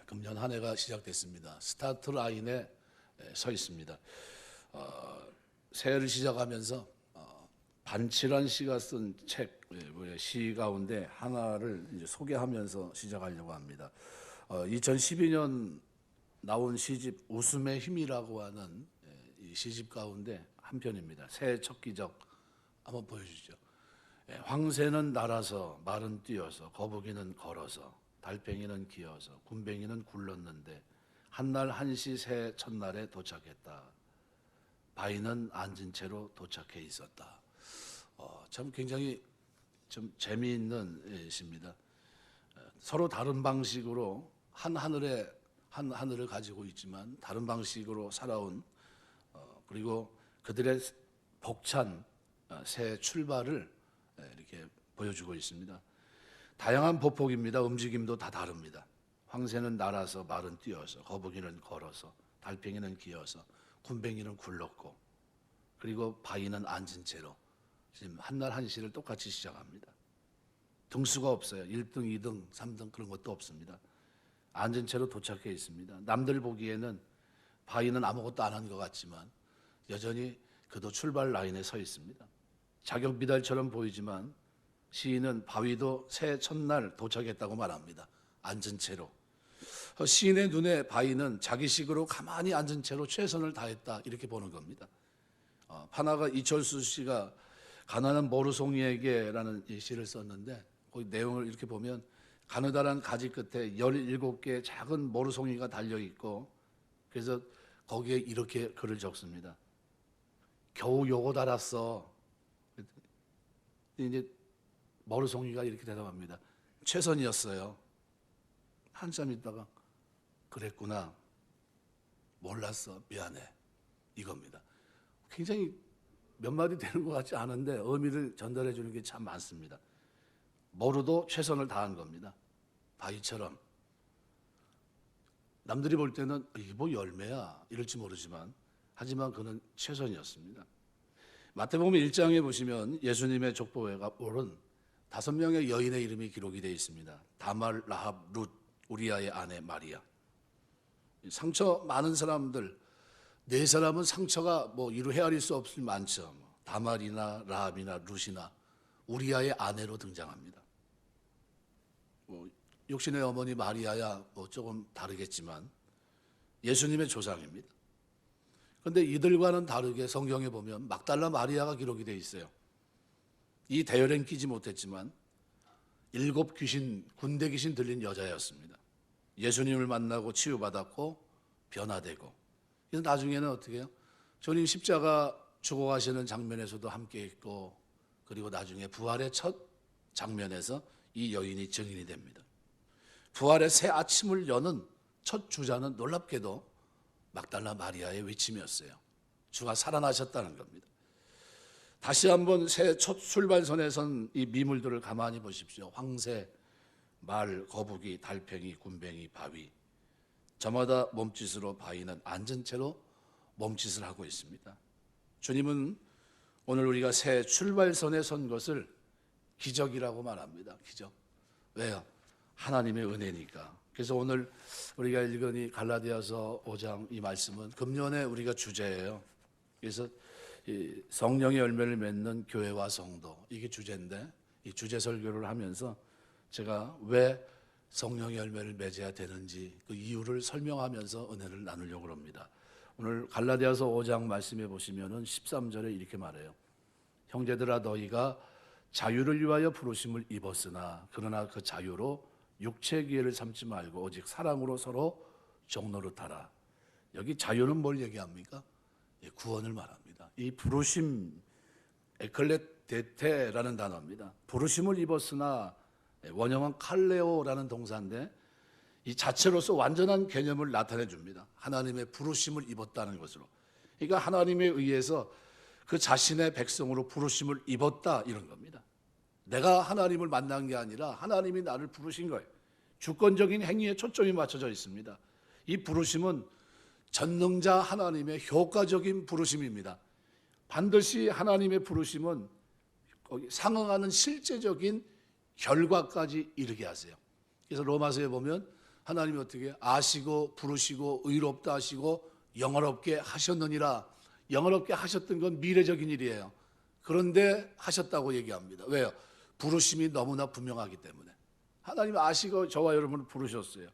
금년 한 해가 시작됐습니다. 스타트 라인에 서 있습니다. 새해를 시작하면서 반칠환 씨가 쓴 책, 시 가운데 하나를 이제 소개하면서 시작하려고 합니다. 2012년 나온 시집 웃음의 힘이라고 하는 이 시집 가운데 한 편입니다. 새해 첫 기적 한번 보여주죠. 황새는 날아서 말은 뛰어서 거북이는 걸어서 달팽이는 기어서 군뱅이는 굴렀는데 한날 한시 새해 첫날에 도착했다. 바위는 앉은 채로 도착해 있었다. 참 굉장히 좀 재미있는 시입니다. 서로 다른 방식으로 한 하늘을 가지고 있지만 다른 방식으로 살아온 그리고 그들의 벅찬 새 출발을 이렇게 보여주고 있습니다. 다양한 보폭입니다. 움직임도 다 다릅니다. 황새는 날아서 말은 뛰어서 거북이는 걸어서 달팽이는 기어서 군뱅이는 굴렀고 그리고 바위는 앉은 채로 지금 한날 한시를 똑같이 시작합니다. 등수가 없어요. 1등, 2등, 3등 그런 것도 없습니다. 앉은 채로 도착해 있습니다. 남들 보기에는 바위는 아무것도 안 한 것 같지만 여전히 그도 출발 라인에 서 있습니다. 자격 미달처럼 보이지만 시인은 바위도 새해 첫날 도착했다고 말합니다. 앉은 채로. 시인의 눈에 바위는 자기식으로 가만히 앉은 채로 최선을 다했다 이렇게 보는 겁니다. 판화가 이철수 씨가 가난한 모루송이에게라는 이 시를 썼는데 거기 내용을 이렇게 보면 가느다란 가지 끝에 17개의 작은 모루송이가 달려있고 그래서 거기에 이렇게 글을 적습니다. 겨우 요거 달았어. 이제 모루송이가 이렇게 대답합니다. 최선이었어요. 한참 있다가 그랬구나. 몰랐어. 미안해. 이겁니다. 굉장히 몇 마디 되는 것 같지 않은데 의미를 전달해 주는 게 참 많습니다. 모루도 최선을 다한 겁니다. 바위처럼. 남들이 볼 때는 이게 뭐 열매야 이럴지 모르지만 하지만 그는 최선이었습니다. 마태복음 1장에 보시면 예수님의 족보에 오른 5명의 여인의 이름이 기록이 되어 있습니다. 다말, 라합, 룻, 우리아의 아내 마리아. 상처 많은 사람들, 네 사람은 상처가 뭐 이루 헤아릴 수 없을 많죠. 다말이나 라합이나 룻이나 우리아의 아내로 등장합니다. 육신의 어머니 마리아야 뭐 조금 다르겠지만 예수님의 조상입니다. 그런데 이들과는 다르게 성경에 보면 막달라 마리아가 기록이 되어 있어요. 이 대열엔 끼지 못했지만 7 귀신, 군대 귀신 들린 여자였습니다. 예수님을 만나고 치유받았고 변화되고 그래서 나중에는 어떻게 해요? 주님 십자가 죽어가시는 장면에서도 함께 있고 그리고 나중에 부활의 첫 장면에서 이 여인이 증인이 됩니다. 부활의 새 아침을 여는 첫 주자는 놀랍게도 막달라 마리아의 외침이었어요. 주가 살아나셨다는 겁니다. 다시 한번 새 첫 출발선에 선 이 미물들을 가만히 보십시오. 황새, 말, 거북이, 달팽이, 군뱅이, 바위. 저마다 몸짓으로 바위는 앉은 채로 몸짓을 하고 있습니다. 주님은 오늘 우리가 새 출발선에 선 것을 기적이라고 말합니다. 기적. 왜요? 하나님의 은혜니까. 그래서 오늘 우리가 읽은 이 갈라디아서 5장 이 말씀은 금년에 우리가 주제예요. 그래서 이 성령의 열매를 맺는 교회와 성도 이게 주제인데 이 주제 설교를 하면서 제가 왜 성령의 열매를 맺어야 되는지 그 이유를 설명하면서 은혜를 나누려고 합니다. 오늘 갈라디아서 5장 말씀해 보시면은 13절에 이렇게 말해요. 형제들아 너희가 자유를 위하여 부르심을 입었으나 그러나 그 자유로 육체의 기회를 삼지 말고 오직 사랑으로 서로 종노릇하라. 여기 자유는 뭘 얘기합니까? 구원을 말합니다. 이 부르심 에클레테테라는 단어입니다. 부르심을 입었으나 원형은 칼레오라는 동사인데 이 자체로서 완전한 개념을 나타내 줍니다. 하나님의 부르심을 입었다는 것으로. 그러니까 하나님에 의해서 그 자신의 백성으로 부르심을 입었다 이런 겁니다. 내가 하나님을 만난 게 아니라 하나님이 나를 부르신 거예요. 주권적인 행위에 초점이 맞춰져 있습니다. 이 부르심은 전능자 하나님의 효과적인 부르심입니다. 반드시 하나님의 부르심은 상응하는 실제적인 결과까지 이르게 하세요. 그래서 로마서에 보면 하나님이 어떻게 아시고 부르시고 의롭다 하시고 영화롭게 하셨느니라. 영화롭게 하셨던 건 미래적인 일이에요. 그런데 하셨다고 얘기합니다. 왜요? 부르심이 너무나 분명하기 때문에. 하나님 아시고 저와 여러분을 부르셨어요.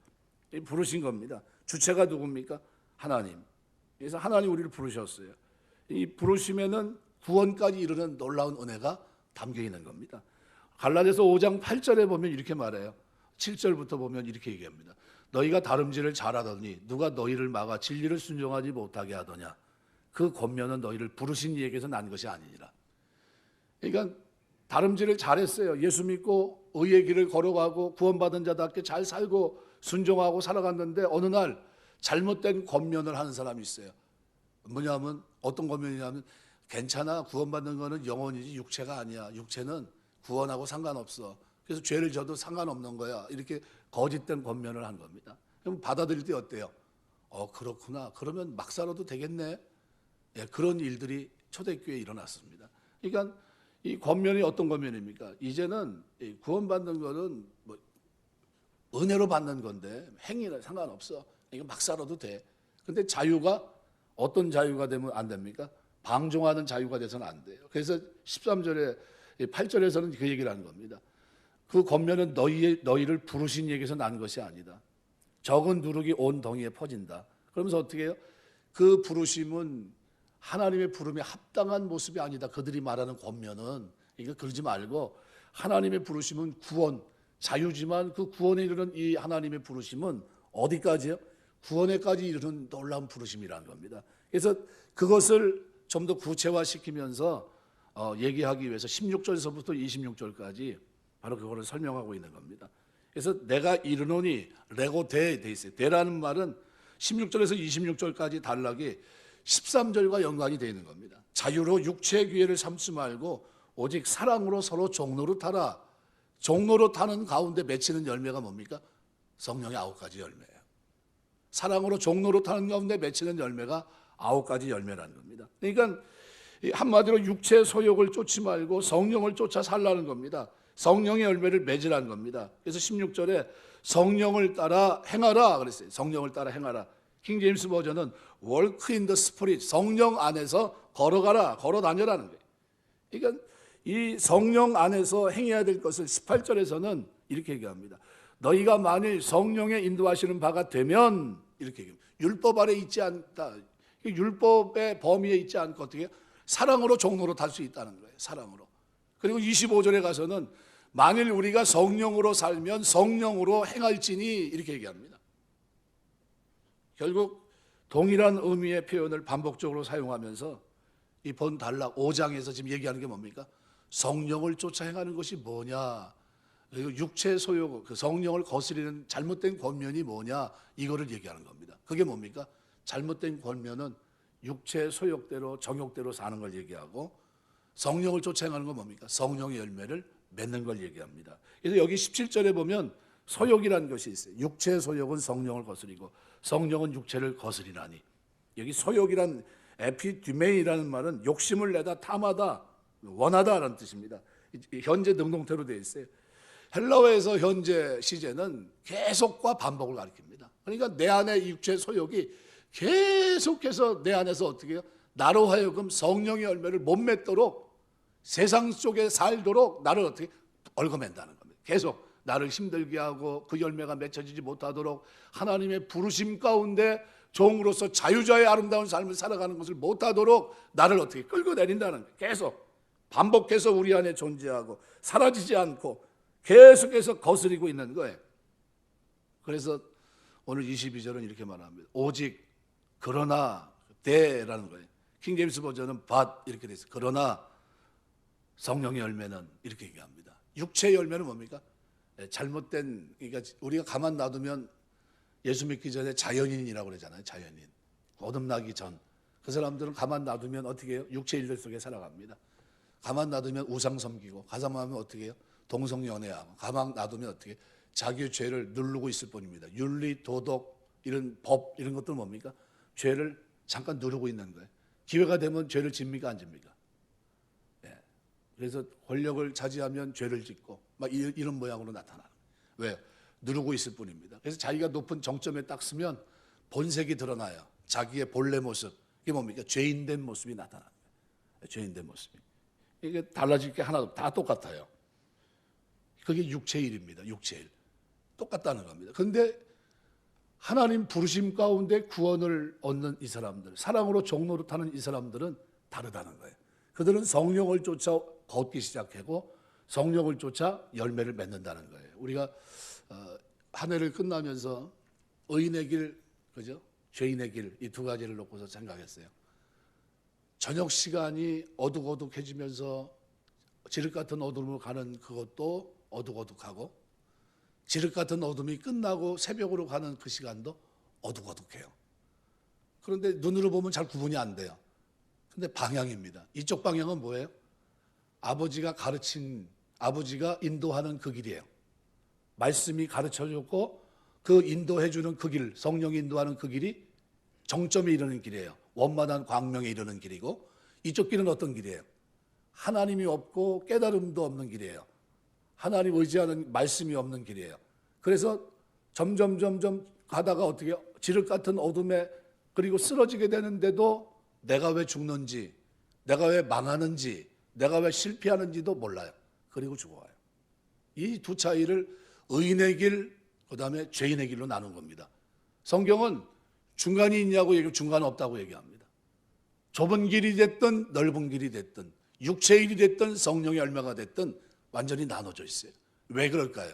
부르신 겁니다. 주체가 누굽니까? 하나님. 그래서 하나님 우리를 부르셨어요. 이 부르심에는 구원까지 이르는 놀라운 은혜가 담겨 있는 겁니다. 갈라디아서 5장 8절에 보면 이렇게 말해요. 7절부터 보면 이렇게 얘기합니다. 너희가 다름질을 잘하더니 누가 너희를 막아 진리를 순종하지 못하게 하더냐. 그 권면은 너희를 부르신 이에게서 난 것이 아니니라. 그러니까 다름질을 잘했어요. 예수 믿고 의의 길을 걸어가고 구원받은 자답게 잘 살고 순종하고 살아갔는데 어느 날 잘못된 권면을 하는 사람이 있어요. 뭐냐면 어떤 권면이냐면 괜찮아, 구원받는 거는 영혼이지 육체가 아니야. 육체는 구원하고 상관없어. 그래서 죄를 져도 상관없는 거야. 이렇게 거짓된 권면을 한 겁니다. 그럼 받아들일 때 어때요? 그렇구나. 그러면 막 살아도 되겠네. 예, 그런 일들이 초대교회에 일어났습니다. 그러니까 이 권면이 어떤 권면입니까? 이제는 구원받는 거는 뭐 은혜로 받는 건데 행위는 상관없어. 이거 막 살아도 돼. 근데 자유가 어떤 자유가 되면 안 됩니까? 방종하는 자유가 돼서는 안 돼요. 그래서 13절에 8절에서는 그 얘기를 하는 겁니다. 그 권면은 너희를 부르신 얘기에서 난 것이 아니다. 적은 누룩이 온 덩이에 퍼진다. 그러면서 어떻게 해요? 그 부르심은 하나님의 부름에 합당한 모습이 아니다. 그들이 말하는 권면은 이거 그러지 말고 하나님의 부르심은 구원, 자유지만 그 구원에 이르는 이 하나님의 부르심은 어디까지요? 구원에까지 이르는 놀라운 부르심이라는 겁니다. 그래서 그것을 좀 더 구체화시키면서 얘기하기 위해서 16절에서부터 26절까지 바로 그거를 설명하고 있는 겁니다. 그래서 내가 이르노니 레고데 돼 있어요. 데라는 말은 16절에서 26절까지 단락이 13절과 연관이 되어 있는 겁니다. 자유로 육체의 기회를 삼지 말고 오직 사랑으로 서로 종로로 타라. 종로로 타는 가운데 맺히는 열매가 뭡니까? 성령의 9가지 열매예요. 사랑으로 종로로 타는 가운데 맺히는 열매가 9가지 열매라는 겁니다. 그러니까 한마디로 육체의 소욕을 쫓지 말고 성령을 쫓아 살라는 겁니다. 성령의 열매를 맺으라는 겁니다. 그래서 16절에 성령을 따라 행하라 그랬어요. 성령을 따라 행하라. 킹 제임스 버전은 walk in the spirit, 성령 안에서 걸어가라, 걸어 다녀라는 거예요. 그러니까 이 성령 안에서 행해야 될 것을 18절에서는 이렇게 얘기합니다. 너희가 만일 성령의 인도하시는 바가 되면 이렇게 얘기합니다. 율법 아래 있지 않다. 율법의 범위에 있지 않고 어떻게 사랑으로 종로로 탈 수 있다는 거예요. 사랑으로. 그리고 25절에 가서는 만일 우리가 성령으로 살면 성령으로 행할지니 이렇게 얘기합니다. 결국 동일한 의미의 표현을 반복적으로 사용하면서 이 본 단락 5장에서 지금 얘기하는 게 뭡니까? 성령을 쫓아 행하는 것이 뭐냐? 그리고 육체의 소욕, 그 성령을 거스리는 잘못된 권면이 뭐냐? 이거를 얘기하는 겁니다. 그게 뭡니까? 잘못된 권면은 육체의 소욕대로 정욕대로 사는 걸 얘기하고 성령을 쫓아 행하는 건 뭡니까? 성령의 열매를 맺는 걸 얘기합니다. 그래서 여기 17절에 보면 소욕이라는 것이 있어요. 육체의 소욕은 성령을 거스리고 성령은 육체를 거스리나니. 여기 소욕이란 에피듀메이라는 말은 욕심을 내다, 탐하다, 원하다라는 뜻입니다. 현재 능동태로 되어 있어요. 헬라어에서 현재 시제는 계속과 반복을 가리킵니다. 그러니까 내 안에 육체의 소욕이 계속해서 내 안에서 어떻게 해요? 나로 하여금 성령의 열매를 못 맺도록 세상 속에 살도록 나를 어떻게 얽어맨다는 겁니다. 계속 나를 힘들게 하고 그 열매가 맺혀지지 못하도록 하나님의 부르심 가운데 종으로서 자유자의 아름다운 삶을 살아가는 것을 못하도록 나를 어떻게 끌고 내린다는 거예요. 계속 반복해서 우리 안에 존재하고 사라지지 않고 계속해서 거스리고 있는 거예요. 그래서 오늘 22절은 이렇게 말합니다. 오직 그러나 대라는 거예요. 킹 제임스 버전은 but 이렇게 돼 있어요. 그러나 성령의 열매는 이렇게 얘기합니다. 육체의 열매는 뭡니까? 잘못된, 그러니까 우리가 가만 놔두면 예수 믿기 전에 자연인이라고 그러잖아요. 자연인. 거듭나기 전. 그 사람들은 가만 놔두면 어떻게 해요? 육체 일들 속에 살아갑니다. 가만 놔두면 우상 섬기고, 가만 놔두면 어떻게 해요? 동성연애하고, 가만 놔두면 어떻게 해요? 자기의 죄를 누르고 있을 뿐입니다. 윤리, 도덕, 이런 법, 이런 것들 뭡니까? 죄를 잠깐 누르고 있는 거예요. 기회가 되면 죄를 집니까? 안 집니까? 예. 그래서 권력을 차지하면 죄를 짓고 막 이런 모양으로 나타나는 거예요. 왜요? 누르고 있을 뿐입니다. 그래서 자기가 높은 정점에 딱 서면 본색이 드러나요. 자기의 본래 모습. 이게 뭡니까? 죄인된 모습이 나타나요. 죄인된 모습이. 이게 달라질 게 하나도 다 똑같아요. 그게 육체의 일입니다. 육체의 일. 똑같다는 겁니다. 그런데 하나님 부르심 가운데 구원을 얻는 이 사람들, 사랑으로 종노릇하는 이 사람들은 다르다는 거예요. 그들은 성령을 쫓아 걷기 시작하고 성령을 쫓아 열매를 맺는다는 거예요. 우리가 한 해를 끝나면서 의인의 길, 그죠? 죄인의 길, 이 두 가지를 놓고서 생각했어요. 저녁 시간이 어둑어둑해지면서 지륵 같은 어둠으로 가는 그것도 어둑어둑하고, 지륵 같은 어둠이 끝나고 새벽으로 가는 그 시간도 어둑어둑해요. 그런데 눈으로 보면 잘 구분이 안 돼요. 근데 방향입니다. 이쪽 방향은 뭐예요? 아버지가 인도하는 그 길이에요. 말씀이 가르쳐줬고 그 인도해주는 그 길, 성령이 인도하는 그 길이 정점에 이르는 길이에요. 원만한 광명에 이르는 길이고, 이쪽 길은 어떤 길이에요? 하나님이 없고 깨달음도 없는 길이에요. 하나님 의지하는 말씀이 없는 길이에요. 그래서 점점 가다가 어떻게 해요? 지륵 같은 어둠에 그리고 쓰러지게 되는데도 내가 왜 죽는지, 내가 왜 망하는지, 내가 왜 실패하는지도 몰라요. 그리고 죽어와요. 이 두 차이를 의인의 길, 그 다음에 죄인의 길로 나눈 겁니다. 성경은 중간이 있냐고 얘기하면 중간 없다고 얘기합니다. 좁은 길이 됐든 넓은 길이 됐든 육체의 길이 됐든 성령의 열매가 됐든 완전히 나눠져 있어요. 왜 그럴까요?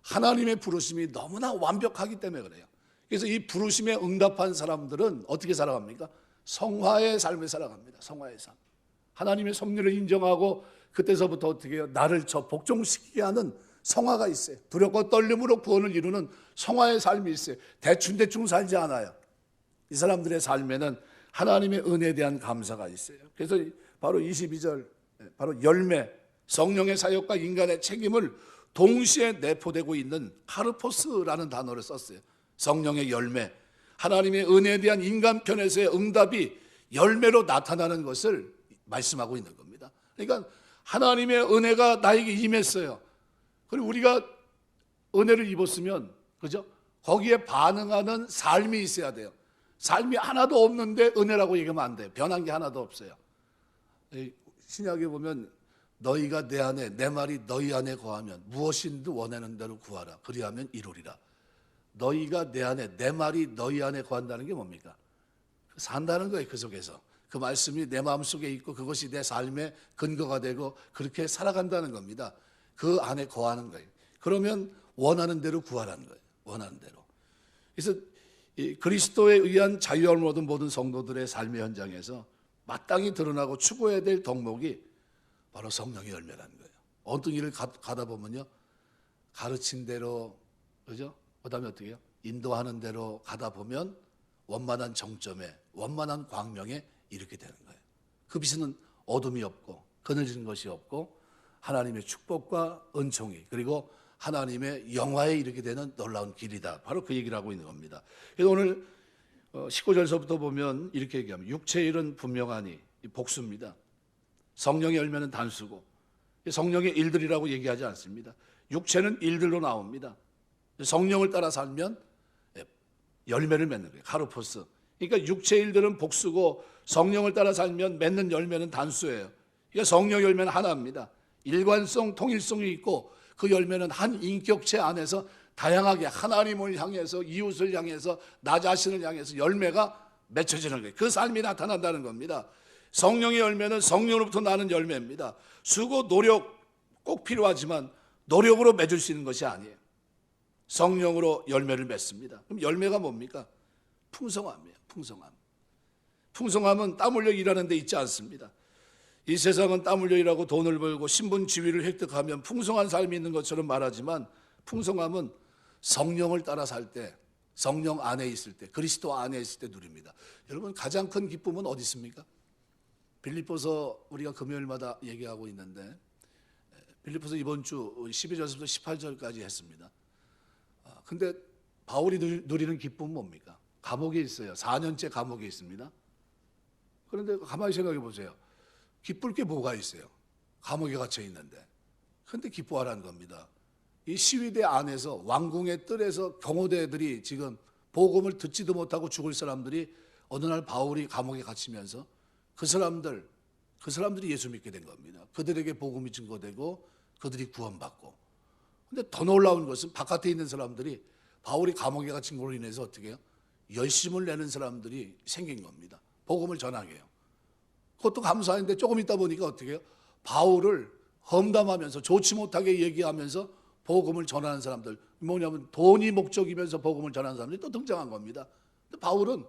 하나님의 부르심이 너무나 완벽하기 때문에 그래요. 그래서 이 부르심에 응답한 사람들은 어떻게 살아갑니까? 성화의 삶을 살아갑니다. 성화의 삶. 하나님의 섭리를 인정하고 그때서부터 어떻게 해요? 나를 복종시키게 하는 성화가 있어요. 두렵고 떨림으로 구원을 이루는 성화의 삶이 있어요. 대충 살지 않아요. 이 사람들의 삶에는 하나님의 은혜에 대한 감사가 있어요. 그래서 바로 22절, 바로 열매, 성령의 사역과 인간의 책임을 동시에 내포되고 있는 카르포스라는 단어를 썼어요. 성령의 열매, 하나님의 은혜에 대한 인간 편에서의 응답이 열매로 나타나는 것을 말씀하고 있는 겁니다. 그러니까 하나님의 은혜가 나에게 임했어요. 그리고 우리가 은혜를 입었으면, 그죠? 거기에 반응하는 삶이 있어야 돼요. 삶이 하나도 없는데 은혜라고 얘기하면 안 돼요. 변한 게 하나도 없어요. 신약에 보면 너희가 내 안에, 내 말이 너희 안에 거하면 무엇인지 원하는 대로 구하라. 그리하면 이루리라. 너희가 내 안에, 내 말이 너희 안에 거한다는 게 뭡니까? 산다는 거예요. 그 속에서. 그 말씀이 내 마음속에 있고 그것이 내 삶의 근거가 되고 그렇게 살아간다는 겁니다. 그 안에 거하는 거예요. 그러면 원하는 대로 구하라는 거예요. 원하는 대로. 그래서 이 그리스도에 의한 자유함을 얻은 모든 성도들의 삶의 현장에서 마땅히 드러나고 추구해야 될 덕목이 바로 성령의 열매라는 거예요. 어떤 일을 가다 보면요, 가르친 대로, 그죠? 그다음에 어떻게 해요? 인도하는 대로 가다 보면 원만한 정점에, 원만한 광명에 이르게 되는 거예요. 그 빛은 어둠이 없고 그늘진 것이 없고 하나님의 축복과 은총이, 그리고 하나님의 영화에 이르게 되는 놀라운 길이다. 바로 그 얘기를 하고 있는 겁니다. 그래서 오늘 19절서부터 보면 이렇게 얘기합니다. 육체의 일은 분명하니, 복수입니다. 성령의 열매는 단수고, 성령의 일들이라고 얘기하지 않습니다. 육체는 일들로 나옵니다. 성령을 따라 살면 열매를 맺는 거예요. 카르포스. 그러니까 육체의 일들은 복수고 성령을 따라 살면 맺는 열매는 단수예요. 그러니까 성령 열매는 하나입니다. 일관성, 통일성이 있고 그 열매는 한 인격체 안에서 다양하게 하나님을 향해서, 이웃을 향해서, 나 자신을 향해서 열매가 맺혀지는 거예요. 그 삶이 나타난다는 겁니다. 성령의 열매는 성령으로부터 나는 열매입니다. 수고, 노력 꼭 필요하지만 노력으로 맺을 수 있는 것이 아니에요. 성령으로 열매를 맺습니다. 그럼 열매가 뭡니까? 풍성함이에요. 풍성함. 풍성함은 땀 흘려 일하는 데 있지 않습니다. 이 세상은 땀 흘려 일하고 돈을 벌고 신분 지위를 획득하면 풍성한 삶이 있는 것처럼 말하지만, 풍성함은 성령을 따라 살 때, 성령 안에 있을 때, 그리스도 안에 있을 때 누립니다. 여러분, 가장 큰 기쁨은 어디 있습니까? 빌립보서 우리가 금요일마다 얘기하고 있는데, 빌립보서 이번 주 12절부터 18절까지 했습니다. 근데 바울이 누리는 기쁨은 뭡니까? 감옥에 있어요. 4년째 감옥에 있습니다. 그런데 가만히 생각해 보세요. 기쁠 게 뭐가 있어요? 감옥에 갇혀 있는데. 그런데 기뻐하라는 겁니다. 이 시위대 안에서 왕궁의 뜰에서 경호대들이 지금 복음을 듣지도 못하고 죽을 사람들이 어느 날 바울이 감옥에 갇히면서 그 사람들이 예수 믿게 된 겁니다. 그들에게 복음이 증거되고 그들이 구원받고. 근데 더 놀라운 것은 바깥에 있는 사람들이 바울이 감옥에 갇힌 걸로 인해서 어떻게 해요? 열심을 내는 사람들이 생긴 겁니다. 복음을 전하게요. 그것도 감사한데 조금 있다 보니까 어떻게 해요? 바울을 험담하면서 좋지 못하게 얘기하면서 복음을 전하는 사람들, 뭐냐면 돈이 목적이면서 복음을 전하는 사람들이 또 등장한 겁니다. 근데 바울은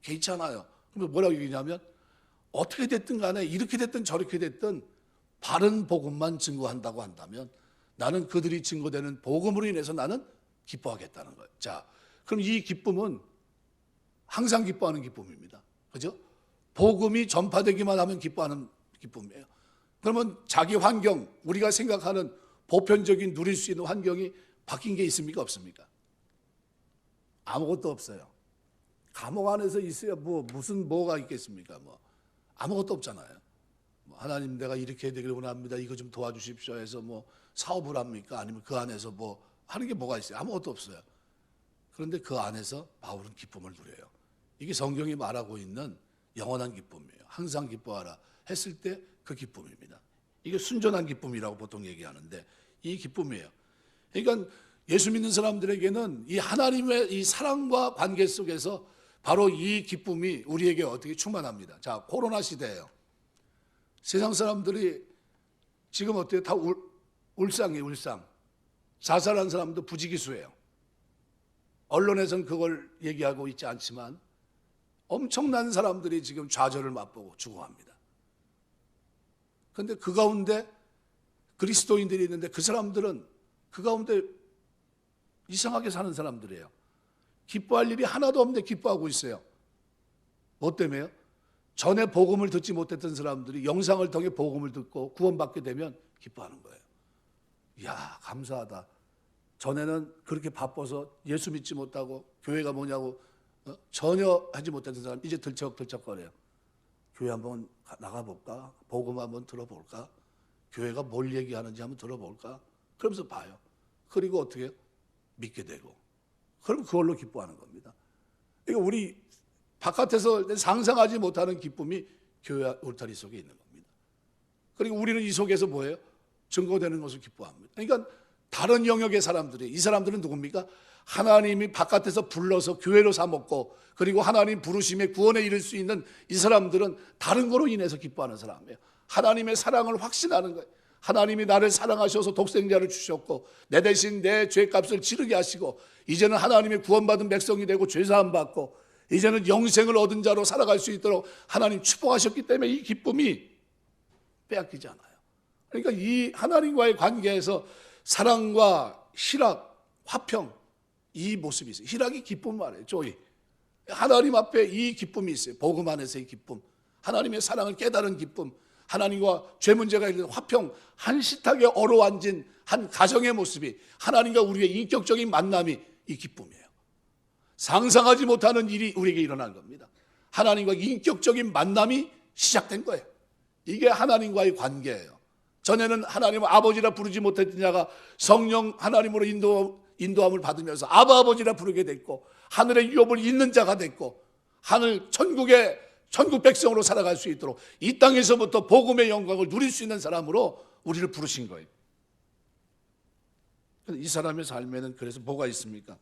괜찮아요. 그럼 뭐라고 얘기냐면 어떻게 됐든 간에 이렇게 됐든 저렇게 됐든 바른 복음만 증거한다고 한다면 나는 그들이 증거되는 복음으로 인해서 나는 기뻐하겠다는 거예요. 자, 그럼 이 기쁨은 항상 기뻐하는 기쁨입니다. 그죠? 복음이 전파되기만 하면 기뻐하는 기쁨이에요. 그러면 자기 환경, 우리가 생각하는 보편적인 누릴 수 있는 환경이 바뀐 게 있습니까? 없습니까? 아무것도 없어요. 감옥 안에서 있어야 무슨 뭐가 있겠습니까? 아무것도 없잖아요. 하나님 내가 이렇게 되기를 원합니다. 이거 좀 도와주십시오 해서 사업을 합니까? 아니면 그 안에서 하는 게 뭐가 있어요? 아무것도 없어요. 그런데 그 안에서 바울은 기쁨을 누려요. 이게 성경이 말하고 있는 영원한 기쁨이에요. 항상 기뻐하라 했을 때 그 기쁨입니다. 이게 순전한 기쁨이라고 보통 얘기하는데 이 기쁨이에요. 그러니까 예수 믿는 사람들에게는 이 하나님의 이 사랑과 관계 속에서 바로 이 기쁨이 우리에게 어떻게 충만합니다. 자, 코로나 시대예요. 세상 사람들이 지금 어때요? 다 울상이에요, 울상. 자살한 사람도 부지기수예요. 언론에서는 그걸 얘기하고 있지 않지만 엄청난 사람들이 지금 좌절을 맛보고 죽어갑니다. 그런데 그 가운데 그리스도인들이 있는데 그 사람들은 그 가운데 이상하게 사는 사람들이에요. 기뻐할 일이 하나도 없는데 기뻐하고 있어요. 뭐 때문에요? 전에 복음을 듣지 못했던 사람들이 영상을 통해 복음을 듣고 구원받게 되면 기뻐하는 거예요. 이야, 감사하다. 전에는 그렇게 바빠서 예수 믿지 못하고 교회가 뭐냐고 전혀 하지 못했던 사람 이제 들썩들썩거려요. 교회 한번 나가볼까? 복음 한번 들어볼까? 교회가 뭘 얘기하는지 한번 들어볼까? 그러면서 봐요. 그리고 어떻게 해요? 믿게 되고. 그럼 그걸로 기뻐하는 겁니다. 그러니까 우리 바깥에서 상상하지 못하는 기쁨이 교회 울타리 속에 있는 겁니다. 그리고 우리는 이 속에서 뭐예요? 증거되는 것을 기뻐합니다. 그러니까 다른 영역의 사람들이, 이 사람들은 누굽니까? 하나님이 바깥에서 불러서 교회로 삼았고 그리고 하나님 부르심에 구원에 이를 수 있는 이 사람들은 다른 거로 인해서 기뻐하는 사람이에요. 하나님의 사랑을 확신하는 거예요. 하나님이 나를 사랑하셔서 독생자를 주셨고 내 대신 내 죄값을 치르게 하시고 이제는 하나님의 구원받은 백성이 되고 죄사함 받고 이제는 영생을 얻은 자로 살아갈 수 있도록 하나님 축복하셨기 때문에 이 기쁨이 빼앗기지 않아요. 그러니까 이 하나님과의 관계에서 사랑과 희락, 화평 이 모습이 있어요. 희락이 기쁨 말이에요. 조이. 하나님 앞에 이 기쁨이 있어요. 복음 안에서의 기쁨. 하나님의 사랑을 깨달은 기쁨. 하나님과 죄 문제가 있는 화평. 한시탁에 어루앉은 한 가정의 모습이 하나님과 우리의 인격적인 만남이 이 기쁨이에요. 상상하지 못하는 일이 우리에게 일어난 겁니다. 하나님과 인격적인 만남이 시작된 거예요. 이게 하나님과의 관계예요. 전에는 하나님을 아버지라 부르지 못했던 자가 성령 하나님으로 인도함을 받으면서 아버지라 부르게 됐고 하늘의 유업을 잇는 자가 됐고 하늘 천국의 천국 백성으로 살아갈 수 있도록 이 땅에서부터 복음의 영광을 누릴 수 있는 사람으로 우리를 부르신 거예요. 이 사람의 삶에는 그래서 뭐가 있습니까?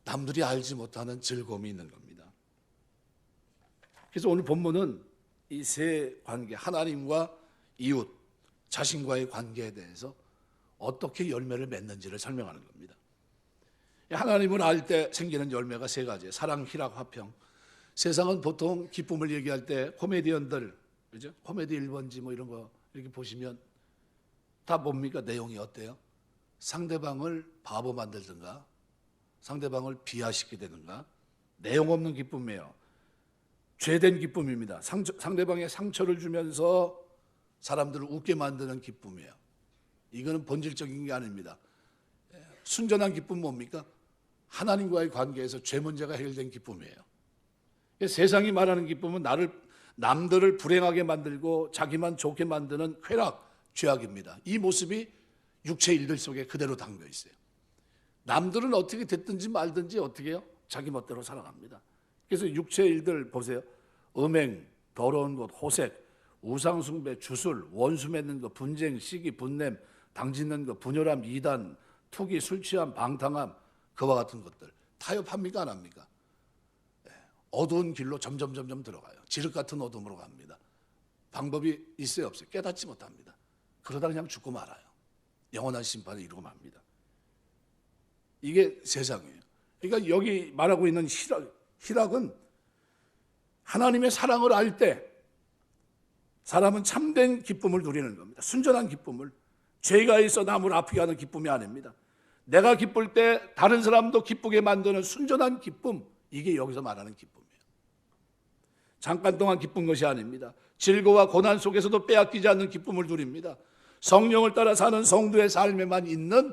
남들이 알지 못하는 즐거움이 있는 겁니다. 그래서 오늘 본문은 이 세 관계, 하나님과 이웃, 자신과의 관계에 대해서 어떻게 열매를 맺는지를 설명하는 겁니다. 하나님을 알 때 생기는 열매가 세 가지예요. 사랑, 희락, 화평. 세상은 보통 기쁨을 얘기할 때 코미디언들, 그죠? 코미디 1번지 이런 거 이렇게 보시면 다 뭡니까? 내용이 어때요? 상대방을 바보 만들든가 상대방을 비하시키되든가 내용 없는 기쁨이에요. 죄된 기쁨입니다. 상대방의 상처를 주면서 사람들을 웃게 만드는 기쁨이에요. 이거는 본질적인 게 아닙니다. 순전한 기쁨은 뭡니까? 하나님과의 관계에서 죄 문제가 해결된 기쁨이에요. 세상이 말하는 기쁨은 남들을 불행하게 만들고 자기만 좋게 만드는 쾌락, 죄악입니다. 이 모습이 육체 일들 속에 그대로 담겨 있어요. 남들은 어떻게 됐든지 말든지 어떻게 해요? 자기 멋대로 살아갑니다. 그래서 육체 일들 보세요. 음행, 더러운 것, 호색, 우상숭배, 주술, 원수 맺는 것, 분쟁, 시기, 분냄, 당짓는 것, 분열함, 이단, 투기, 술취함, 방탕함, 그와 같은 것들 타협합니까? 안 합니까? 어두운 길로 점점 들어가요. 지륵 같은 어둠으로 갑니다. 방법이 있어요, 없어요? 깨닫지 못합니다. 그러다 그냥 죽고 말아요. 영원한 심판에 이르고 맙니다. 이게 세상이에요. 그러니까 여기 말하고 있는 희락은 하나님의 사랑을 알 때 사람은 참된 기쁨을 누리는 겁니다. 순전한 기쁨을. 죄가 있어 남을 아프게 하는 기쁨이 아닙니다. 내가 기쁠 때 다른 사람도 기쁘게 만드는 순전한 기쁨, 이게 여기서 말하는 기쁨이에요. 잠깐 동안 기쁜 것이 아닙니다. 질고와 고난 속에서도 빼앗기지 않는 기쁨을 누립니다. 성령을 따라 사는 성도의 삶에만 있는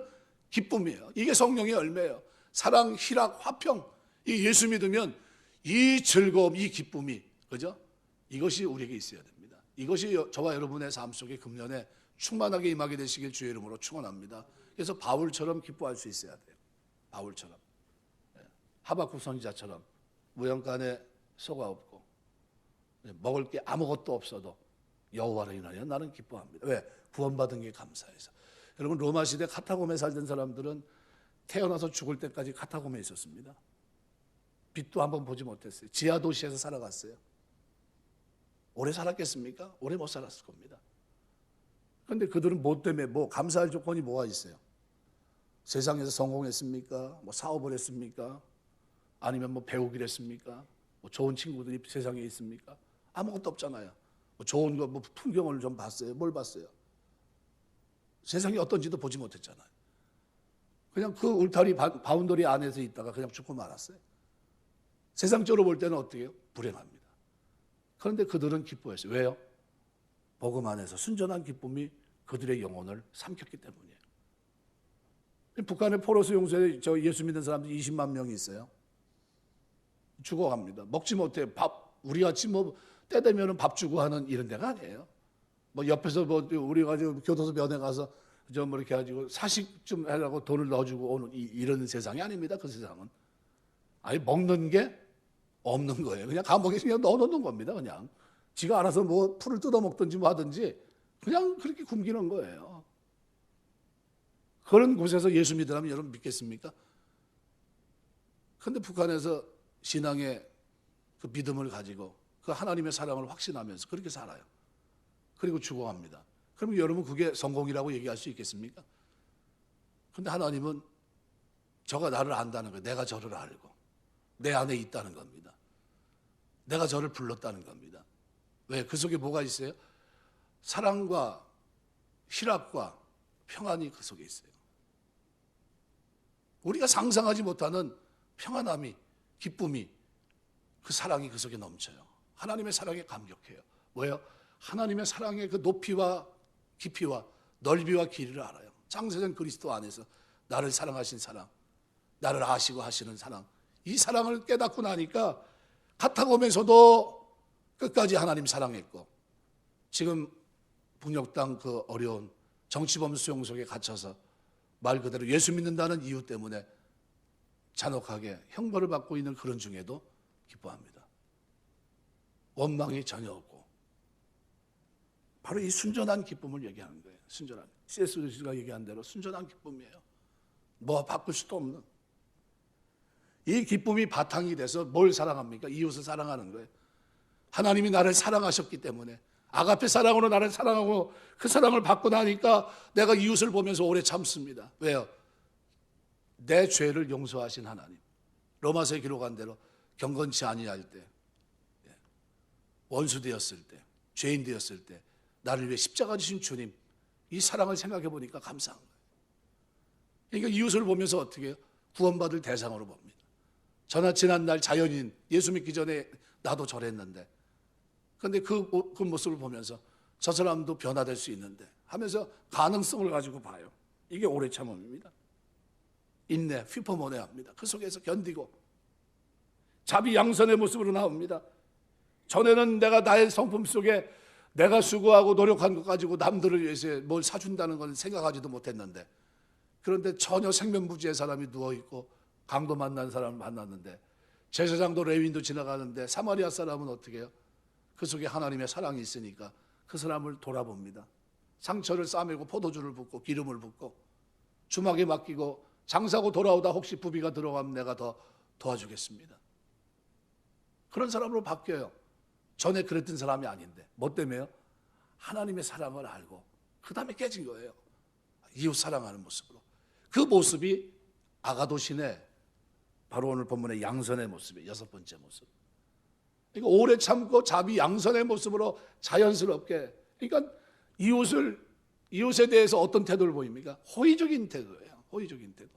기쁨이에요. 이게 성령의 열매예요. 사랑, 희락, 화평, 이 예수 믿으면 이 즐거움, 이 기쁨이, 그죠? 이것이 우리에게 있어야 됩니다. 이것이 저와 여러분의 삶 속에 금년에 충만하게 임하게 되시길 주의 이름으로 축원합니다. 그래서 바울처럼 기뻐할 수 있어야 돼요. 바울처럼. 하박국 선지자처럼 무영간에 소가 없고 먹을 게 아무것도 없어도 여호와를 인하여 나는 기뻐합니다. 왜? 구원받은 게 감사해서. 여러분, 로마 시대 카타콤에 살던 사람들은 태어나서 죽을 때까지 카타콤에 있었습니다. 빛도 한번 보지 못했어요. 지하 도시에서 살아갔어요. 오래 살았겠습니까? 오래 못 살았을 겁니다. 그런데 그들은 뭐 때문에, 감사할 조건이 뭐가 있어요? 세상에서 성공했습니까? 사업을 했습니까? 아니면 배우기를 했습니까? 좋은 친구들이 세상에 있습니까? 아무것도 없잖아요. 좋은 거, 풍경을 좀 봤어요? 뭘 봤어요? 세상이 어떤지도 보지 못했잖아요. 그냥 그 울타리 바운더리 안에서 있다가 그냥 죽고 말았어요. 세상적으로 볼 때는 어떻게 해요? 불행합니다. 그런데 그들은 기뻐했어요. 왜요? 복음 안에서 순전한 기쁨이 그들의 영혼을 삼켰기 때문이에요. 북한의 포로수 용소에 예수 믿는 사람들이 20만 명이 있어요. 죽어갑니다. 먹지 못해요. 우리 같이 때 되면 밥 주고 하는 이런 데가 아니에요. 옆에서 우리가 교도소 면회 가서 이렇게 가지고 사식 좀 하려고 돈을 넣어주고 오는 이런 세상이 아닙니다. 그 세상은. 아니, 먹는 게 없는 거예요. 그냥 감옥에 그냥 넣어놓는 겁니다. 그냥. 지가 알아서 풀을 뜯어 먹든지 하든지 그냥 그렇게 굶기는 거예요. 그런 곳에서 예수 믿으라면 여러분 믿겠습니까? 그런데 북한에서 신앙의 그 믿음을 가지고 그 하나님의 사랑을 확신하면서 그렇게 살아요. 그리고 죽어갑니다. 그럼 여러분 그게 성공이라고 얘기할 수 있겠습니까? 그런데 하나님은 저가 나를 안다는 거예요. 내가 저를 알고 내 안에 있다는 겁니다. 내가 저를 불렀다는 겁니다. 왜? 그 속에 뭐가 있어요? 사랑과 희락과 평안이 그 속에 있어요. 우리가 상상하지 못하는 평안함이, 기쁨이, 그 사랑이 그 속에 넘쳐요. 하나님의 사랑에 감격해요. 왜요? 하나님의 사랑의 그 높이와 깊이와 넓이와 길이를 알아요. 창세전 그리스도 안에서 나를 사랑하신 사랑, 나를 아시고 하시는 사랑, 이 사랑을 깨닫고 나니까 카타콤에서도 끝까지 하나님 사랑했고, 지금 북녘 땅 그 어려운 정치범 수용 속에 갇혀서 말 그대로 예수 믿는다는 이유 때문에 잔혹하게 형벌을 받고 있는 그런 중에도 기뻐합니다. 원망이 전혀 없고, 바로 이 순전한 기쁨을 얘기하는 거예요. 순전한, C.S. 루이스가 얘기한 대로 순전한 기쁨이에요. 바꿀 수도 없는. 이 기쁨이 바탕이 돼서 뭘 사랑합니까? 이웃을 사랑하는 거예요. 하나님이 나를 사랑하셨기 때문에, 아가페 사랑으로 나를 사랑하고 그 사랑을 받고 나니까 내가 이웃을 보면서 오래 참습니다. 왜요? 내 죄를 용서하신 하나님. 로마서에 기록한 대로 경건치 아니할 때, 원수 되었을 때, 죄인 되었을 때 나를 위해 십자가 지신 주님, 이 사랑을 생각해 보니까 감사한 거예요. 그러니까 이웃을 보면서 어떻게 해요? 구원받을 대상으로 봅니다. 저나 지난날 자연인, 예수 믿기 전에 나도 저랬는데, 그런데 그 모습을 보면서 저 사람도 변화될 수 있는데 하면서 가능성을 가지고 봐요. 이게 오래 참음입니다. 인내, 휘퍼모네합니다. 그 속에서 견디고 자비 양선의 모습으로 나옵니다. 전에는 내가 나의 성품 속에 내가 수고하고 노력한 것 가지고 남들을 위해서 뭘 사준다는 건 생각하지도 못했는데, 그런데 전혀 생면부지의 사람이 누워있고 강도 만난 사람을 만났는데, 제사장도 레위인도 지나가는데 사마리아 사람은 어떻게 해요? 그 속에 하나님의 사랑이 있으니까 그 사람을 돌아봅니다. 상처를 싸매고 포도주를 붓고 기름을 붓고 주막에 맡기고 장사고 돌아오다 혹시 부비가 들어가면 내가 더 도와주겠습니다. 그런 사람으로 바뀌어요. 전에 그랬던 사람이 아닌데. 뭐 때문에요? 하나님의 사랑을 알고 그 다음에 깨진 거예요. 이웃 사랑하는 모습으로. 그 모습이 아가도신의, 바로 오늘 본문의 양선의 모습이에요. 6번째 모습. 그러니까 오래 참고 자비 양선의 모습으로 자연스럽게, 그러니까 이웃에 대해서 어떤 태도를 보입니까? 호의적인 태도예요. 호의적인 태도.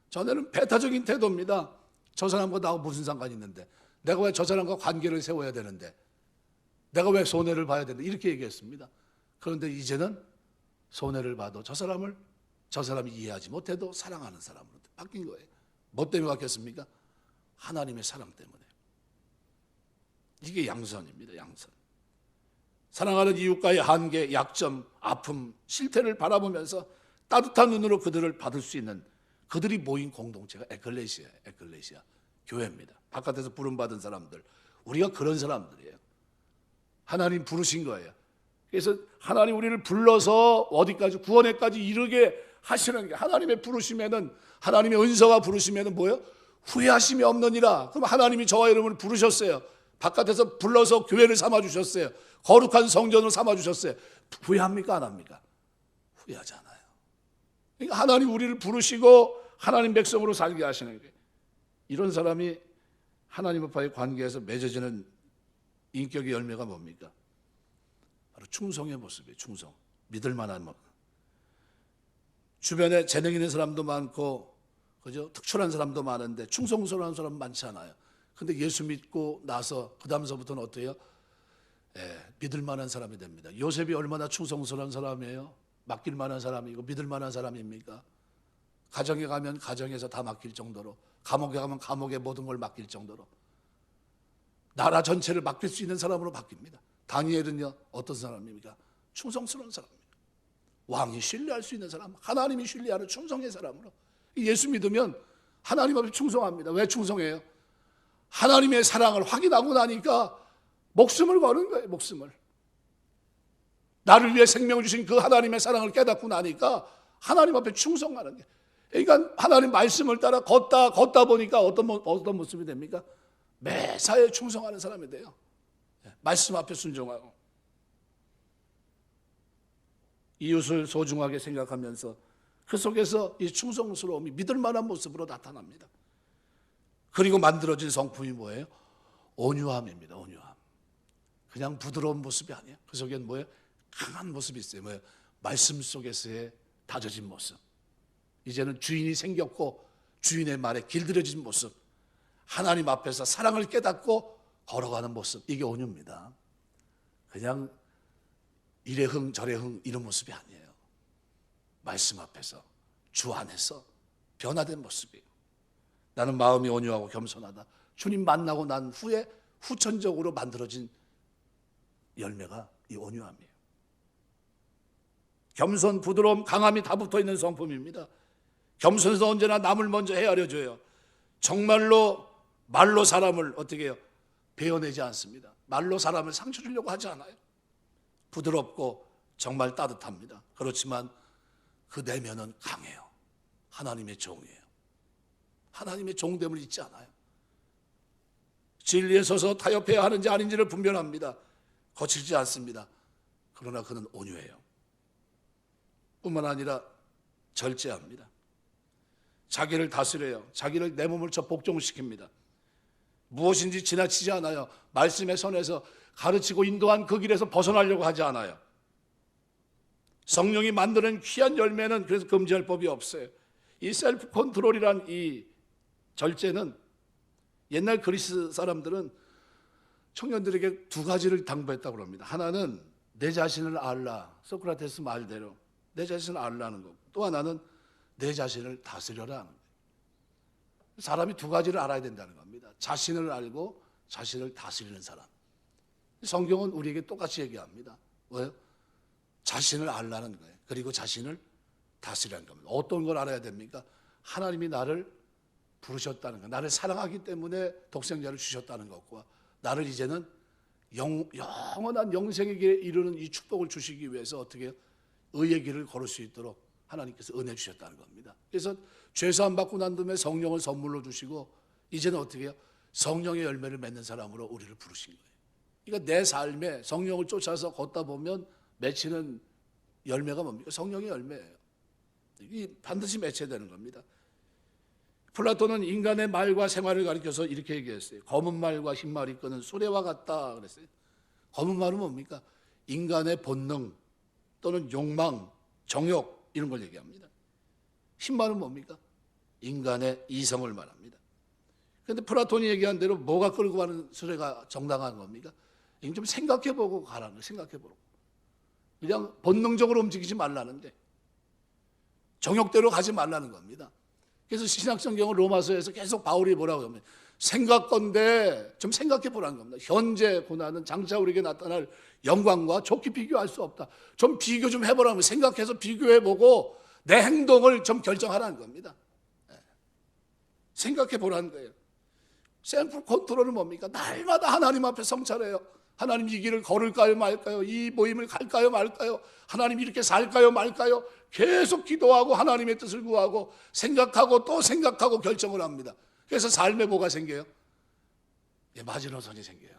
전에는 배타적인 태도입니다. 저 사람과 나하고 무슨 상관이 있는데, 내가 왜 저 사람과 관계를 세워야 되는데, 내가 왜 손해를 봐야 되는데, 이렇게 얘기했습니다. 그런데 이제는 손해를 봐도 저 사람이 이해하지 못해도 사랑하는 사람으로 바뀐 거예요. 뭐 때문에 바뀌었습니까? 하나님의 사랑 때문에. 이게 양선입니다. 양선. 사랑하는 이웃과의 한계, 약점, 아픔, 실태를 바라보면서 따뜻한 눈으로 그들을 받을 수 있는, 그들이 모인 공동체가 에클레시아예요. 에클레시아. 교회입니다. 바깥에서 부름받은 사람들. 우리가 그런 사람들이에요. 하나님 부르신 거예요. 그래서 하나님 우리를 불러서 어디까지, 구원에까지 이르게 하시는 게, 하나님의 부르심에는, 하나님의 은사와 부르심에는 뭐예요? 후회하심이 없느니라. 그럼 하나님이 저와 여러분을 부르셨어요. 바깥에서 불러서 교회를 삼아주셨어요. 거룩한 성전을 삼아주셨어요. 후회합니까? 안 합니까? 후회하지 않아요. 그러니까 하나님 우리를 부르시고 하나님 백성으로 살게 하시는 게, 이런 사람이 하나님 앞과의 관계에서 맺어지는 인격의 열매가 뭡니까? 바로 충성의 모습이에요. 충성. 믿을 만한 모습. 주변에 재능 있는 사람도 많고, 그죠? 특출한 사람도 많은데 충성스러운 사람 많지 않아요. 근데 예수 믿고 나서 그 다음서부터는 어때요? 믿을 만한 사람이 됩니다. 요셉이 얼마나 충성스러운 사람이에요? 맡길 만한 사람이고 믿을 만한 사람입니까? 가정에 가면 가정에서 다 맡길 정도로, 감옥에 가면 감옥의 모든 걸 맡길 정도로, 나라 전체를 맡길 수 있는 사람으로 바뀝니다. 다니엘은요, 어떤 사람입니까? 충성스러운 사람입니다. 왕이 신뢰할 수 있는 사람, 하나님이 신뢰하는 충성의 사람으로. 예수 믿으면 하나님 앞에 충성합니다. 왜 충성해요? 하나님의 사랑을 확인하고 나니까 목숨을 거는 거예요. 목숨을. 나를 위해 생명을 주신 그 하나님의 사랑을 깨닫고 나니까 하나님 앞에 충성하는 게. 그러니까 하나님 말씀을 따라 걷다 보니까 어떤 모습이 됩니까? 매사에 충성하는 사람이 돼요. 말씀 앞에 순종하고 이웃을 소중하게 생각하면서 그 속에서 이 충성스러움이 믿을 만한 모습으로 나타납니다. 그리고 만들어진 성품이 뭐예요? 온유함입니다. 온유함. 그냥 부드러운 모습이 아니에요. 그 속에는 뭐예요? 강한 모습이 있어요. 뭐예요? 말씀 속에서의 다져진 모습. 이제는 주인이 생겼고 주인의 말에 길들여진 모습. 하나님 앞에서 사랑을 깨닫고 걸어가는 모습. 이게 온유입니다. 그냥 이래 흥 저래 흥 이런 모습이 아니에요. 말씀 앞에서 주 안에서 변화된 모습이에요. 나는 마음이 온유하고 겸손하다. 주님 만나고 난 후에 후천적으로 만들어진 열매가 이 온유함이에요. 겸손, 부드러움, 강함이 다 붙어있는 성품입니다. 겸손해서 언제나 남을 먼저 헤아려줘요. 정말로 말로 사람을 어떻게 해요? 베어내지 않습니다. 말로 사람을 상처 주려고 하지 않아요. 부드럽고 정말 따뜻합니다. 그렇지만 그 내면은 강해요. 하나님의 종이에요. 하나님의 종됨을 잊지 않아요. 진리에 서서 타협해야 하는지 아닌지를 분별합니다. 거칠지 않습니다. 그러나 그는 온유해요. 뿐만 아니라 절제합니다. 자기를 다스려요. 자기를 내 몸을 복종시킵니다. 무엇인지 지나치지 않아요. 말씀의 선에서 가르치고 인도한 그 길에서 벗어나려고 하지 않아요. 성령이 만드는 귀한 열매는 그래서 금지할 법이 없어요. 이 셀프 컨트롤이란 이 절제는 옛날 그리스 사람들은 청년들에게 두 가지를 당부했다고 합니다. 하나는 내 자신을 알라. 소크라테스 말대로 내 자신을 알라는 거. 또 하나는 내 자신을 다스려라 하는 거예요. 사람이 두 가지를 알아야 된다는 겁니다. 자신을 알고 자신을 다스리는 사람. 성경은 우리에게 똑같이 얘기합니다. 왜요? 자신을 알라는 거예요. 그리고 자신을 다스리라는 겁니다. 어떤 걸 알아야 됩니까? 하나님이 나를 부르셨다는 것, 나를 사랑하기 때문에 독생자를 주셨다는 것과 나를 이제는 영원한 영생의 길에 이르는 이 축복을 주시기 위해서 어떻게 해요? 의의 길을 걸을 수 있도록 하나님께서 은혜 주셨다는 겁니다. 그래서 죄사함 받고 난 다음에 성령을 선물로 주시고 이제는 어떻게 해요? 성령의 열매를 맺는 사람으로 우리를 부르신 거예요. 그러니까 내 삶에 성령을 쫓아서 걷다 보면 맺히는 열매가 뭡니까? 성령의 열매예요. 이게 반드시 맺혀야 되는 겁니다. 플라톤은 인간의 말과 생활을 가리켜서 이렇게 얘기했어요. 검은 말과 흰 말이 끄는 수레와 같다 그랬어요. 검은 말은 뭡니까? 인간의 본능 또는 욕망, 정욕 이런 걸 얘기합니다. 흰 말은 뭡니까? 인간의 이성을 말합니다. 그런데 플라톤이 얘기한 대로 뭐가 끌고 가는 수레가 정당한 겁니까? 좀 생각해보고 가라는 거예요. 생각해보고. 그냥 본능적으로 움직이지 말라는데 정욕대로 가지 말라는 겁니다. 그래서 신약성경은 로마서에서 계속 바울이 뭐라고 하면 생각건데 좀 생각해 보라는 겁니다. 현재 고난은 장차 우리에게 나타날 영광과 좋게 비교할 수 없다. 좀 비교 좀 해보라면 생각해서 비교해보고 내 행동을 좀 결정하라는 겁니다. 생각해 보라는 거예요. 셀프 컨트롤은 뭡니까? 날마다 하나님 앞에 성찰해요. 하나님 이 길을 걸을까요 말까요? 이 모임을 갈까요 말까요? 하나님 이렇게 살까요 말까요? 계속 기도하고 하나님의 뜻을 구하고 생각하고 또 생각하고 결정을 합니다. 그래서 삶에 뭐가 생겨요? 마지노선이 생겨요.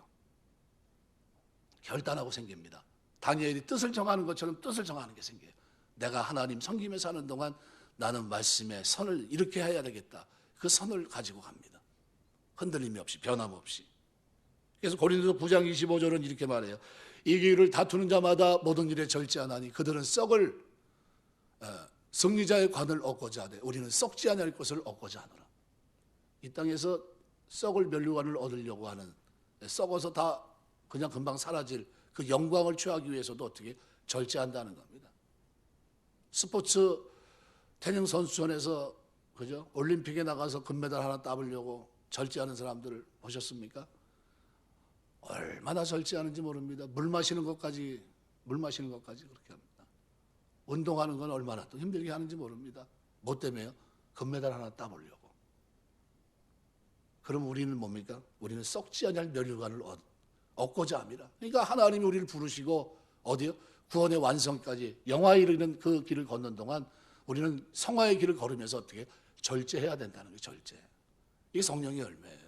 결단하고 생깁니다. 다니엘이 뜻을 정하는 것처럼 뜻을 정하는 게 생겨요. 내가 하나님 섬기며 사는 동안 나는 말씀의 선을 이렇게 해야 되겠다. 그 선을 가지고 갑니다. 흔들림이 없이 변함없이. 그래서 고린도서 9장 25절은 이렇게 말해요. 이 길을 다투는 자마다 모든 일에 절제하나니 그들은 승리자의 관을 얻고자 하되 우리는 썩지 아니할 것을 얻고자 하노라. 이 땅에서 썩을 면류관을 얻으려고 하는 썩어서 다 그냥 금방 사라질 그 영광을 취하기 위해서도 어떻게 절제한다는 겁니다. 스포츠 태닝 선수촌에서 그죠? 올림픽에 나가서 금메달 하나 따보려고 절제하는 사람들을 보셨습니까? 얼마나 절제하는지 모릅니다. 물 마시는 것까지 그렇게 합니다. 운동하는 건 얼마나 또 힘들게 하는지 모릅니다. 뭐 때문에요? 금메달 하나 따보려고. 그럼 우리는 뭡니까? 우리는 썩지 않을 면류관을 얻고자 합니다. 그러니까 하나님이 우리를 부르시고 어디요? 구원의 완성까지 영화에 이르는 그 길을 걷는 동안 우리는 성화의 길을 걸으면서 어떻게 절제해야 된다는 거예요. 절제. 이게 성령의 열매예요.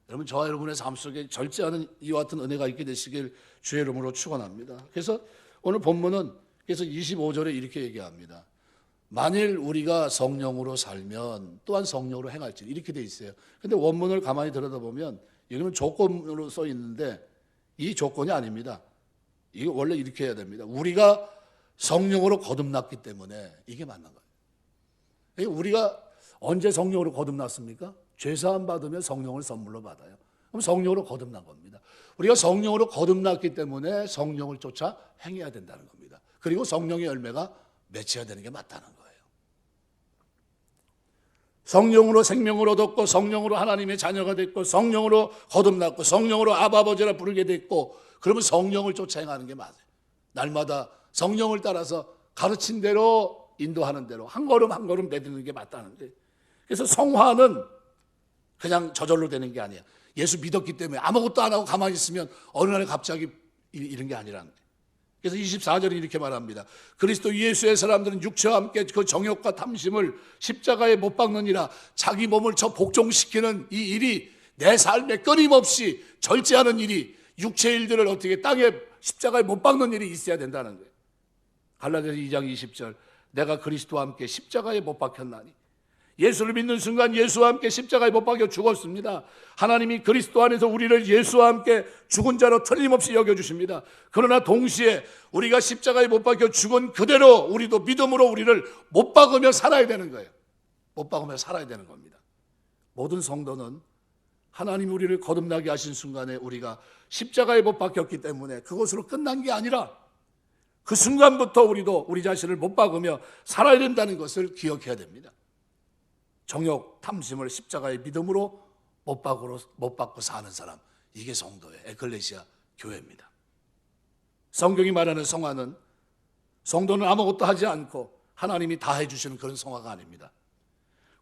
여러분 저와 여러분의 삶 속에 절제하는 이와 같은 은혜가 있게 되시길 주의 이름으로 축원합니다. 그래서 오늘 본문은 그래서 25절에 이렇게 얘기합니다. 만일 우리가 성령으로 살면 또한 성령으로 행할지 이렇게 돼 있어요. 근데 원문을 가만히 들여다보면 여기는 조건으로 써 있는데 이 조건이 아닙니다. 이거 원래 이렇게 해야 됩니다. 우리가 성령으로 거듭났기 때문에 이게 맞는 거예요. 우리가 언제 성령으로 거듭났습니까? 죄사함 받으면 성령을 선물로 받아요. 그럼 성령으로 거듭난 겁니다. 우리가 성령으로 거듭났기 때문에 성령을 쫓아 행해야 된다는 겁니다. 그리고 성령의 열매가 맺혀야 되는 게 맞다는 거예요. 성령으로 생명을 얻었고 성령으로 하나님의 자녀가 됐고 성령으로 거듭났고 성령으로 아바 아버지라 부르게 됐고 그러면 성령을 쫓아 행하는 게 맞아요. 날마다 성령을 따라서 가르친 대로 인도하는 대로 한 걸음 한 걸음 내딛는 게 맞다는 거예요. 그래서 성화는 그냥 저절로 되는 게 아니야. 예수 믿었기 때문에 아무것도 안 하고 가만히 있으면 어느 날 갑자기 이런 게 아니라는 거예요. 그래서 24절에 이렇게 말합니다. 그리스도 예수의 사람들은 육체와 함께 그 정욕과 탐심을 십자가에 못 박느니라. 자기 몸을 저 복종시키는 이 일이 내 삶에 끊임없이 절제하는 일이 육체의 일들을 어떻게 땅에 십자가에 못 박는 일이 있어야 된다는 거예요. 갈라디아서 2장 20절 내가 그리스도와 함께 십자가에 못 박혔나니 예수를 믿는 순간 예수와 함께 십자가에 못 박혀 죽었습니다. 하나님이 그리스도 안에서 우리를 예수와 함께 죽은 자로 틀림없이 여겨주십니다. 그러나 동시에 우리가 십자가에 못 박혀 죽은 그대로 우리도 믿음으로 우리를 못 박으며 살아야 되는 거예요. 못 박으며 살아야 되는 겁니다. 모든 성도는 하나님이 우리를 거듭나게 하신 순간에 우리가 십자가에 못 박혔기 때문에 그것으로 끝난 게 아니라 그 순간부터 우리도 우리 자신을 못 박으며 살아야 된다는 것을 기억해야 됩니다. 정욕, 탐심을 십자가의 믿음으로 못 받고 사는 사람, 이게 성도의 에클레시아 교회입니다. 성경이 말하는 성화는 성도는 아무것도 하지 않고 하나님이 다 해주시는 그런 성화가 아닙니다.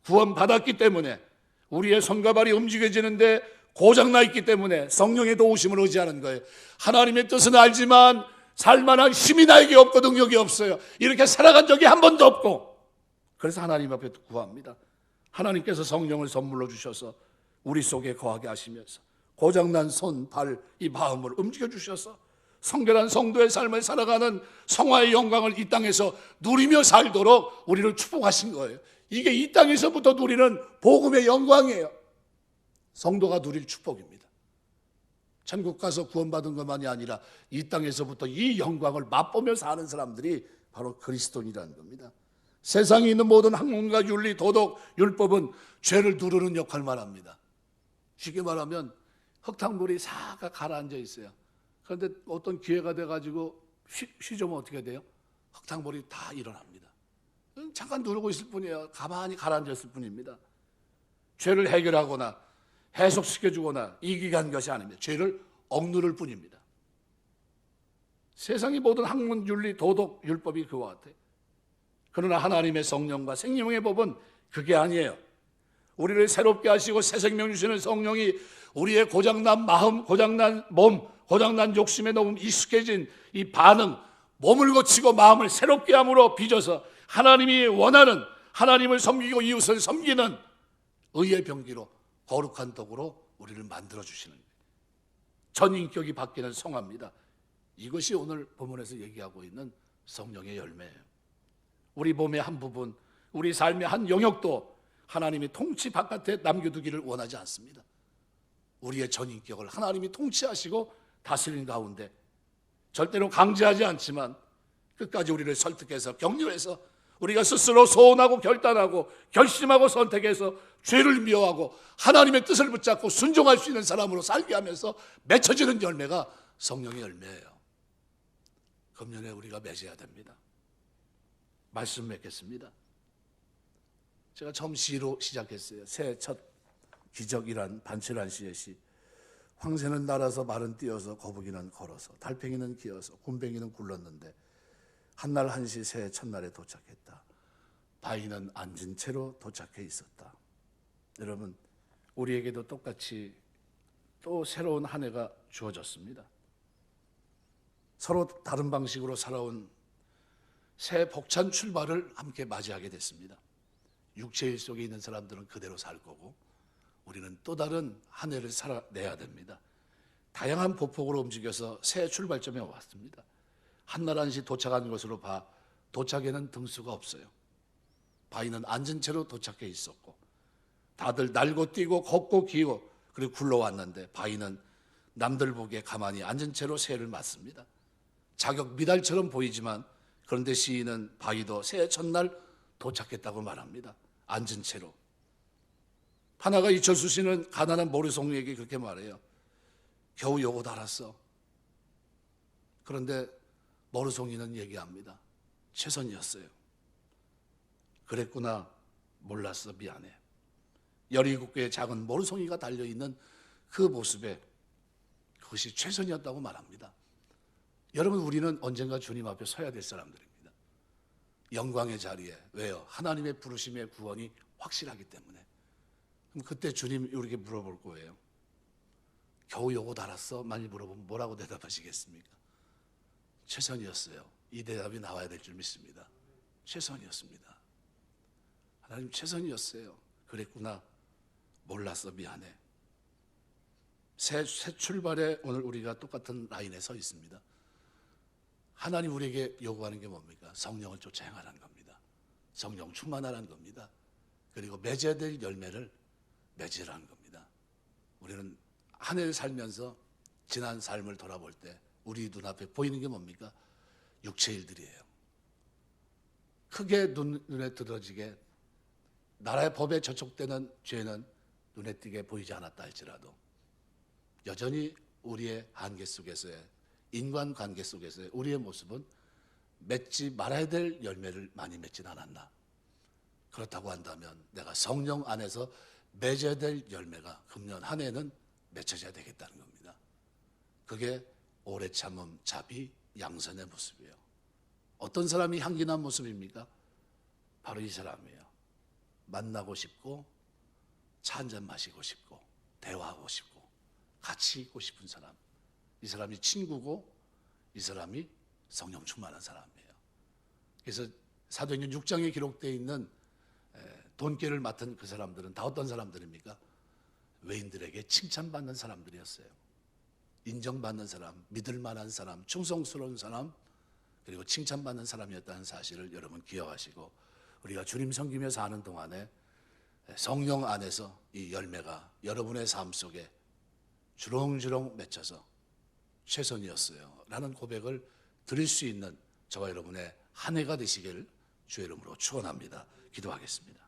구원받았기 때문에 우리의 손과 발이 움직여지는데 고장나 있기 때문에 성령의 도우심을 의지하는 거예요. 하나님의 뜻은 알지만 살만한 힘이 나에게 없고 능력이 없어요. 이렇게 살아간 적이 한 번도 없고, 그래서 하나님 앞에 구합니다. 하나님께서 성령을 선물로 주셔서 우리 속에 거하게 하시면서 고장난 손, 발, 이 마음을 움직여 주셔서 성결한 성도의 삶을 살아가는 성화의 영광을 이 땅에서 누리며 살도록 우리를 축복하신 거예요. 이게 이 땅에서부터 누리는 복음의 영광이에요. 성도가 누릴 축복입니다. 천국 가서 구원받은 것만이 아니라 이 땅에서부터 이 영광을 맛보며 사는 사람들이 바로 그리스도인이라는 겁니다. 세상에 있는 모든 학문과 윤리, 도덕, 율법은 죄를 누르는 역할만 합니다. 쉽게 말하면 흙탕물이 사가 가라앉아 있어요. 그런데 어떤 기회가 돼가지고 쉬자면 어떻게 돼요? 흙탕물이 다 일어납니다. 잠깐 누르고 있을 뿐이에요. 가만히 가라앉았을 뿐입니다. 죄를 해결하거나 해속시켜주거나 이기게 한 것이 아닙니다. 죄를 억누를 뿐입니다. 세상의 모든 학문, 윤리, 도덕, 율법이 그와 같아요. 그러나 하나님의 성령과 생명의 법은 그게 아니에요. 우리를 새롭게 하시고 새 생명 주시는 성령이 우리의 고장난 마음, 고장난 몸, 고장난 욕심에 너무 익숙해진 이 반응, 몸을 고치고 마음을 새롭게 함으로 빚어서 하나님이 원하는, 하나님을 섬기고 이웃을 섬기는 의의 병기로 거룩한 덕으로 우리를 만들어주시는 전인격이 바뀌는 성화입니다. 이것이 오늘 본문에서 얘기하고 있는 성령의 열매예요. 우리 몸의 한 부분, 우리 삶의 한 영역도 하나님이 통치 바깥에 남겨두기를 원하지 않습니다. 우리의 전인격을 하나님이 통치하시고 다스리는 가운데 절대로 강제하지 않지만 끝까지 우리를 설득해서 격려해서 우리가 스스로 소원하고 결단하고 결심하고 선택해서 죄를 미워하고 하나님의 뜻을 붙잡고 순종할 수 있는 사람으로 살게 하면서 맺혀지는 열매가 성령의 열매예요. 금년에 우리가 맺어야 됩니다. 말씀 맺겠습니다. 제가 처음 시로 시작했어요. 새해 첫 기적이란 반칠한 시의 시. 황새는 날아서 말은 뛰어서 거북이는 걸어서 달팽이는 기어서 굼벵이는 굴렀는데 한날 한시 새해 첫날에 도착했다. 바위는 앉은 채로 도착해 있었다. 여러분, 우리에게도 똑같이 또 새로운 한 해가 주어졌습니다. 서로 다른 방식으로 살아온 새 벅찬 출발을 함께 맞이하게 됐습니다. 육체일 속에 있는 사람들은 그대로 살 거고 우리는 또 다른 한 해를 살아내야 됩니다. 다양한 보폭으로 움직여서 새 출발점에 왔습니다. 한날 한시 도착한 것으로 봐 도착에는 등수가 없어요. 바위는 앉은 채로 도착해 있었고 다들 날고 뛰고 걷고 기고 그리고 굴러왔는데 바위는 남들 보기에 가만히 앉은 채로 새해를 맞습니다. 자격 미달처럼 보이지만 그런데 시인은 바위도 새해 첫날 도착했다고 말합니다. 앉은 채로. 하나가 이철수 씨는 가난한 모래송이에게 그렇게 말해요. 겨우 요거 달았어. 그런데 모래송이는 얘기합니다. 최선이었어요. 그랬구나. 몰랐어. 미안해. 17개의 작은 모래송이가 달려있는 그 모습에 그것이 최선이었다고 말합니다. 여러분, 우리는 언젠가 주님 앞에 서야 될 사람들입니다. 영광의 자리에. 왜요? 하나님의 부르심의 구원이 확실하기 때문에. 그럼 그때 주님 우리에게 물어볼 거예요. 겨우 요거 달았어? 많이 물어보면 뭐라고 대답하시겠습니까? 최선이었어요. 이 대답이 나와야 될 줄 믿습니다. 최선이었습니다. 하나님 최선이었어요. 그랬구나. 몰랐어. 미안해. 새 출발에 오늘 우리가 똑같은 라인에 서 있습니다. 하나님 우리에게 요구하는 게 뭡니까? 성령을 쫓아 행하라는 겁니다. 성령 충만하라는 겁니다. 그리고 맺어야 될 열매를 맺으라는 겁니다. 우리는 한 해를 살면서 지난 삶을 돌아볼 때 우리 눈앞에 보이는 게 뭡니까? 육체의 일들이에요. 크게 눈에 들어지게 나라의 법에 저촉되는 죄는 눈에 띄게 보이지 않았다 할지라도 여전히 우리의 한계 속에서의 인간관계 속에서의 우리의 모습은 맺지 말아야 될 열매를 많이 맺진 않았나. 그렇다고 한다면 내가 성령 안에서 맺어야 될 열매가 금년 한 해는 맺혀져야 되겠다는 겁니다. 그게 오래 참음, 자비, 양선의 모습이에요. 어떤 사람이 향기난 모습입니까? 바로 이 사람이에요. 만나고 싶고 차 한잔 마시고 싶고 대화하고 싶고 같이 있고 싶은 사람. 이 사람이 친구고 이 사람이 성령 충만한 사람이에요. 그래서 사도행전 6장에 기록되어 있는 돈꾀를 맡은 그 사람들은 다 어떤 사람들입니까? 외인들에게 칭찬받는 사람들이었어요. 인정받는 사람, 믿을 만한 사람, 충성스러운 사람, 그리고 칭찬받는 사람이었다는 사실을 여러분 기억하시고 우리가 주님 섬기며 사는 동안에 성령 안에서 이 열매가 여러분의 삶 속에 주렁주렁 맺혀서 최선이었어요 라는 고백을 드릴 수 있는 저와 여러분의 한 해가 되시길 주의 이름으로 축원합니다. 기도하겠습니다.